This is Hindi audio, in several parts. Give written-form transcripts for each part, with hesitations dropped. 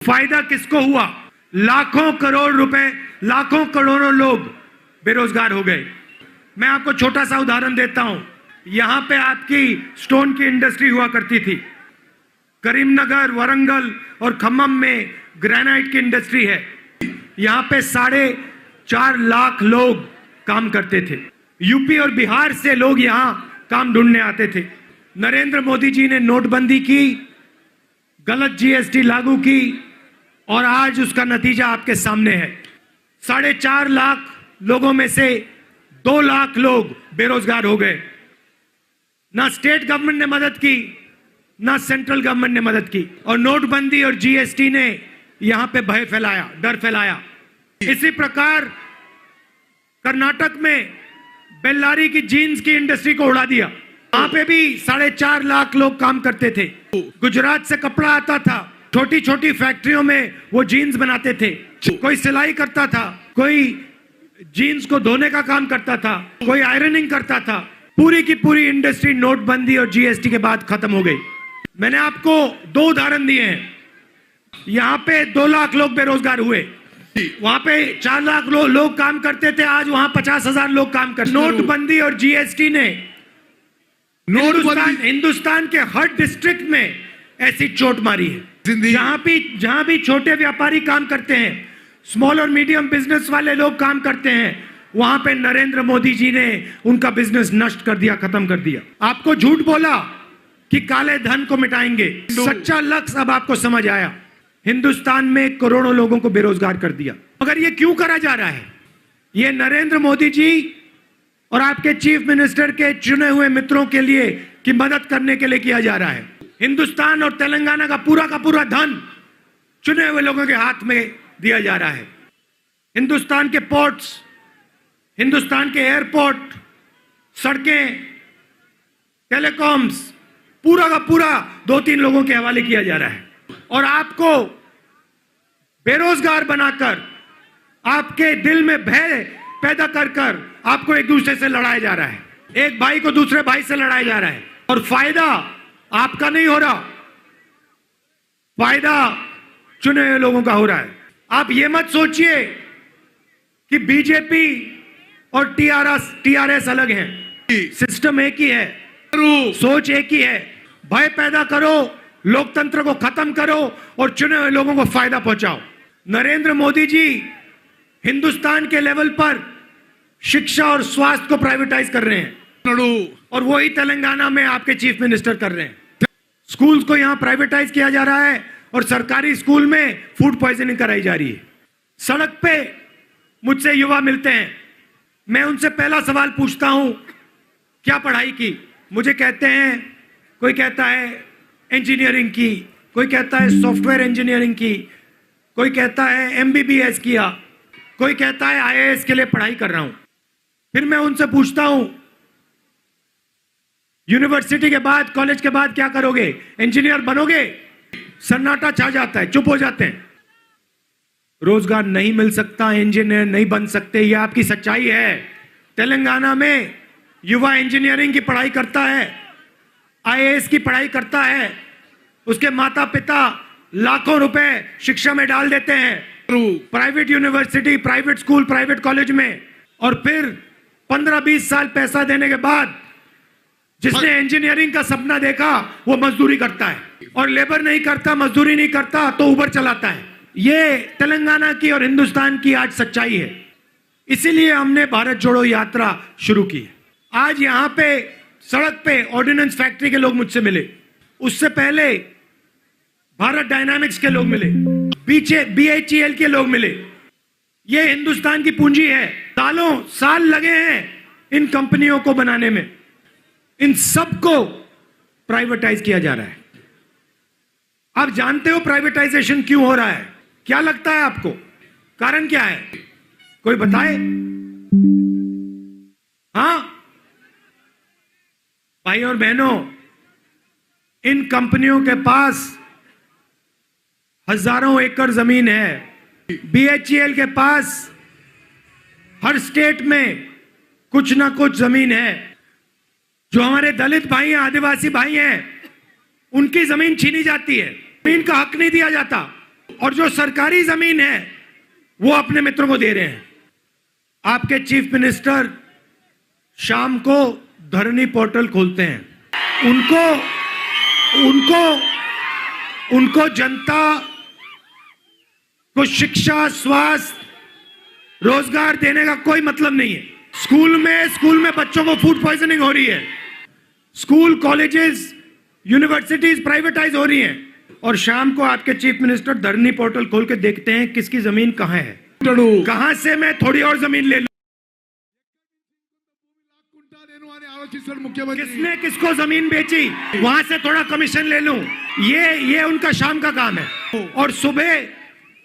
फायदा किसको हुआ? लाखों करोड़ रुपए, लाखों करोड़ों लोग बेरोजगार हो गए। मैं आपको छोटा सा उदाहरण देता हूं। यहां पे आपकी स्टोन की इंडस्ट्री हुआ करती थी। करीमनगर, वारंगल और खम्मम में ग्रेनाइट की इंडस्ट्री है। यहां पे 4.5 लाख लोग काम करते थे। यूपी और बिहार से लोग यहां काम ढूंढने आते थे। नरेंद्र मोदी जी ने नोटबंदी की, गलत जीएसटी लागू की और आज उसका नतीजा आपके सामने है। 4.5 लाख लोगों में से 2 लाख लोग बेरोजगार हो गए। ना स्टेट गवर्नमेंट ने मदद की, ना सेंट्रल गवर्नमेंट ने मदद की। और नोटबंदी और जीएसटी ने यहां पे भय फैलाया, डर फैलाया। इसी प्रकार कर्नाटक में बेल्लारी की जीन्स की इंडस्ट्री को उड़ा दिया। वहां पे भी 4.5 लाख लोग काम करते थे। गुजरात से कपड़ा आता था, छोटी छोटी फैक्ट्रियों में वो जीन्स बनाते थे। कोई सिलाई करता था, कोई जीन्स को धोने का काम करता था, कोई आयरनिंग करता था। पूरी की पूरी इंडस्ट्री नोटबंदी और जीएसटी के बाद खत्म हो गई। मैंने आपको 2 उदाहरण दिए हैं। यहां पे 2 लाख लोग बेरोजगार हुए, वहां पे 4 लाख लोग काम करते थे, आज वहां 50,000 लोग काम करते। नोटबंदी और जीएसटी ने हिंदुस्तान के हर डिस्ट्रिक्ट में ऐसी चोट मारी है। जहां भी छोटे व्यापारी काम करते हैं, स्मॉल और मीडियम बिजनेस वाले लोग काम करते हैं, वहां पे नरेंद्र मोदी जी ने उनका बिजनेस नष्ट कर दिया, खत्म कर दिया। आपको झूठ बोला कि काले धन को मिटाएंगे, सच्चा लक्ष्य अब आपको समझ आया। हिंदुस्तान में करोड़ों लोगों को बेरोजगार कर दिया। मगर ये क्यों करा जा रहा है? ये नरेंद्र मोदी जी और आपके चीफ मिनिस्टर के चुने हुए मित्रों के लिए की मदद करने के लिए किया जा रहा है। हिंदुस्तान और तेलंगाना का पूरा धन चुने हुए लोगों के हाथ में दिया जा रहा है। हिंदुस्तान के पोर्ट्स, हिंदुस्तान के एयरपोर्ट, सड़कें, टेलीकॉम्स, पूरा का पूरा 2-3 लोगों के हवाले किया जा रहा है। और आपको बेरोजगार बनाकर, आपके दिल में भय पैदा कर आपको एक दूसरे से लड़ाया जा रहा है। एक भाई को दूसरे भाई से लड़ाया जा रहा है। और फायदा आपका नहीं हो रहा, फायदा चुने हुए लोगों का हो रहा है। आप ये मत सोचिए कि बीजेपी और टीआरएस अलग हैं। सिस्टम एक ही है, सोच एक ही है। भय पैदा करो, लोकतंत्र को खत्म करो और चुने हुए लोगों को फायदा पहुंचाओ। नरेंद्र मोदी जी हिंदुस्तान के लेवल पर शिक्षा और स्वास्थ्य को प्राइवेटाइज कर रहे हैं और वही तेलंगाना में आपके चीफ मिनिस्टर कर रहे हैं। स्कूल्स को यहां प्राइवेटाइज किया जा रहा है और सरकारी स्कूल में फूड पॉइजनिंग कराई जा रही है। सड़क पे मुझसे युवा मिलते हैं, मैं उनसे पहला सवाल पूछता हूं, क्या पढ़ाई की? मुझे कहते हैं, कोई कहता है इंजीनियरिंग की, कोई कहता है सॉफ्टवेयर इंजीनियरिंग की, कोई कहता है एमबीबीएस किया, कोई कहता है आईएएस के लिए पढ़ाई कर रहा हूं। फिर मैं उनसे पूछता हूं, यूनिवर्सिटी के बाद, कॉलेज के बाद क्या करोगे? इंजीनियर बनोगे? सन्नाटा छा जाता है, चुप हो जाते हैं। रोजगार नहीं मिल सकता, इंजीनियर नहीं बन सकते, यह आपकी सच्चाई है। तेलंगाना में युवा इंजीनियरिंग की पढ़ाई करता है, आईएएस की पढ़ाई करता है, उसके माता पिता लाखों रुपए शिक्षा में डाल देते हैं, private university, private school, private college में। और फिर 15-20 साल पैसा देने के बाद जिसने इंजीनियरिंग का सपना देखा वो मजदूरी करता है, और लेबर नहीं करता, मजदूरी नहीं करता तो उबर चलाता है। ये तेलंगाना की और हिंदुस्तान की आज सच्चाई है। इसीलिए हमने भारत जोड़ो यात्रा शुरू की है। आज यहां पे सड़क पे ऑर्डिनेंस फैक्ट्री के लोग मुझसे मिले, उससे पहले भारत डायनामिक्स के लोग मिले, पीछे बीएचईएल के लोग मिले। ये हिंदुस्तान की पूंजी है। साल लगे हैं इन कंपनियों को बनाने में। इन सबको प्राइवेटाइज किया जा रहा है। आप जानते हो प्राइवेटाइजेशन क्यों हो रहा है? क्या लगता है आपको? कारण क्या है? कोई बताए? हाँ भाई और बहनों, इन कंपनियों के पास हजारों एकड़ जमीन है। बीएचईएल के पास हर स्टेट में कुछ ना कुछ जमीन है। जो हमारे दलित भाई हैं, आदिवासी भाई हैं, उनकी जमीन छीनी जाती है, जमीन का हक नहीं दिया जाता। और जो सरकारी जमीन है वो अपने मित्रों को दे रहे हैं। आपके चीफ मिनिस्टर शाम को धरनी पोर्टल खोलते हैं, उनको जनता को शिक्षा, स्वास्थ्य, रोजगार देने का कोई मतलब नहीं है। स्कूल में बच्चों को फूड पॉइजनिंग हो रही है, स्कूल, कॉलेजेस, यूनिवर्सिटीज प्राइवेटाइज हो रही हैं, और शाम को आपके चीफ मिनिस्टर धरनी पोर्टल खोल के देखते हैं किसकी जमीन कहां है, कहां से मैं थोड़ी और जमीन ले लूं, किसने किसको जमीन बेची, वहां से थोड़ा कमीशन ले लूं। ये उनका शाम का काम है। और सुबह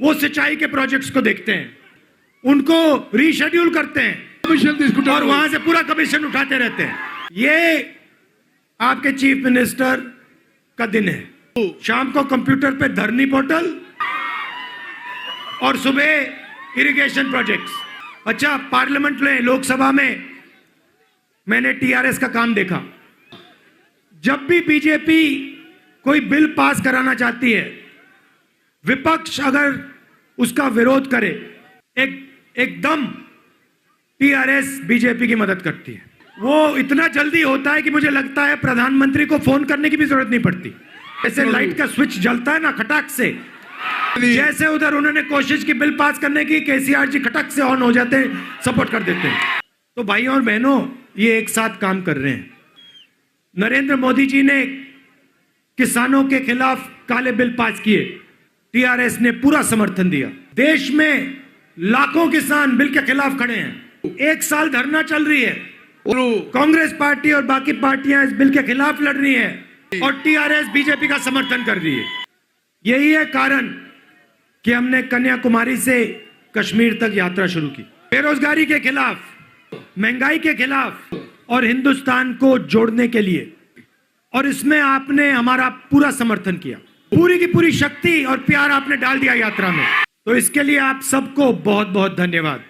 वो सिंचाई के प्रोजेक्ट्स को देखते हैं, उनको रीशेड्यूल करते हैं और वहां से पूरा कमीशन उठाते रहते हैं। ये आपके चीफ मिनिस्टर का दिन है। शाम को कंप्यूटर पे धरनी पोर्टल और सुबह इरिगेशन प्रोजेक्ट्स। अच्छा, पार्लियामेंट में, लोकसभा में मैंने टीआरएस का काम देखा। जब भी बीजेपी कोई बिल पास कराना चाहती है, विपक्ष अगर उसका विरोध करे, एकदम टीआरएस बीजेपी की मदद करती है। वो इतना जल्दी होता है कि मुझे लगता है प्रधानमंत्री को फोन करने की भी जरूरत नहीं पड़ती। जैसे लाइट का स्विच जलता है ना खटाक से, जैसे उधर उन्होंने कोशिश की बिल पास करने की, केसीआर जी खटक से ऑन हो जाते हैं, सपोर्ट कर देते हैं। तो भाइयों और बहनों, ये एक साथ काम कर रहे हैं। नरेंद्र मोदी जी ने किसानों के खिलाफ काले बिल पास किए, टीआरएस ने पूरा समर्थन दिया। देश में लाखों किसान बिल के खिलाफ खड़े हैं। 1 साल धरना चल रही है, कांग्रेस पार्टी और बाकी पार्टियां इस बिल के खिलाफ लड़ रही हैं और टीआरएस बीजेपी का समर्थन कर रही है। यही है कारण कि हमने कन्याकुमारी से कश्मीर तक यात्रा शुरू की, बेरोजगारी के खिलाफ, महंगाई के खिलाफ और हिंदुस्तान को जोड़ने के लिए। और इसमें आपने हमारा पूरा समर्थन किया, पूरी की पूरी शक्ति और प्यार आपने डाल दिया यात्रा में। तो इसके लिए आप सबको बहुत बहुत धन्यवाद।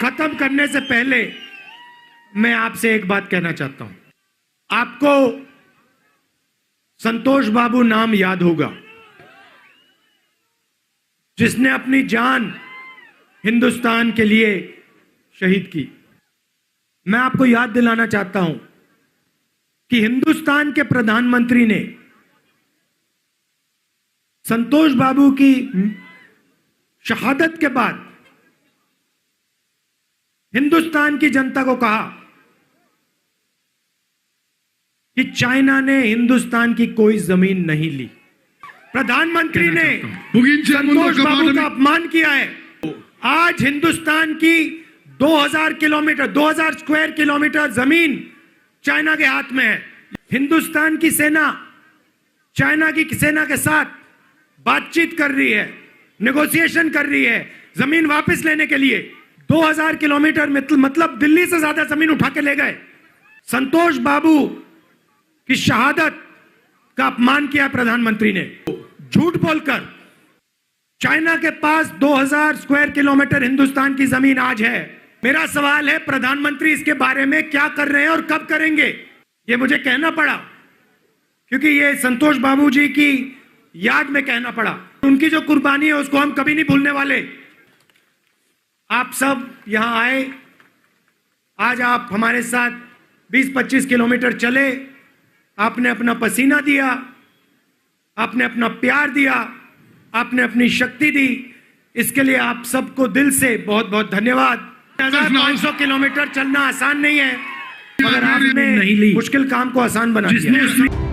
खत्म करने से पहले मैं आपसे एक बात कहना चाहता हूं। आपको संतोष बाबू नाम याद होगा, जिसने अपनी जान हिंदुस्तान के लिए शहीद की। मैं आपको याद दिलाना चाहता हूं कि हिंदुस्तान के प्रधानमंत्री ने संतोष बाबू की शहादत के बाद हिंदुस्तान की जनता को कहा कि चाइना ने हिंदुस्तान की कोई जमीन नहीं ली। प्रधानमंत्री ने संतोष बाबू का अपमान किया है। आज हिंदुस्तान की 2000 किलोमीटर, 2000 स्क्वायर किलोमीटर जमीन चाइना के हाथ में है। हिंदुस्तान की सेना चाइना की सेना के साथ बातचीत कर रही है, नेगोशिएशन कर रही है जमीन वापस लेने के लिए। 2000 किलोमीटर मतलब दिल्ली से ज्यादा जमीन उठा के ले गए। संतोष बाबू की शहादत का अपमान किया प्रधानमंत्री ने, झूठ बोलकर। चाइना के पास 2000 स्क्वायर किलोमीटर हिंदुस्तान की जमीन आज है। मेरा सवाल है, प्रधानमंत्री इसके बारे में क्या कर रहे हैं और कब करेंगे? ये मुझे कहना पड़ा क्योंकि ये संतोष बाबू जी की याद में कहना पड़ा। उनकी जो कुर्बानी है उसको हम कभी नहीं भूलने वाले। आप सब यहां आए, आज आप हमारे साथ 20-25 किलोमीटर चले, आपने अपना पसीना दिया, आपने अपना प्यार दिया, आपने अपनी शक्ति दी। इसके लिए आप सबको दिल से बहुत बहुत धन्यवाद। 1500 किलोमीटर चलना आसान नहीं है, मगर आपने मुश्किल काम को आसान बना दिया।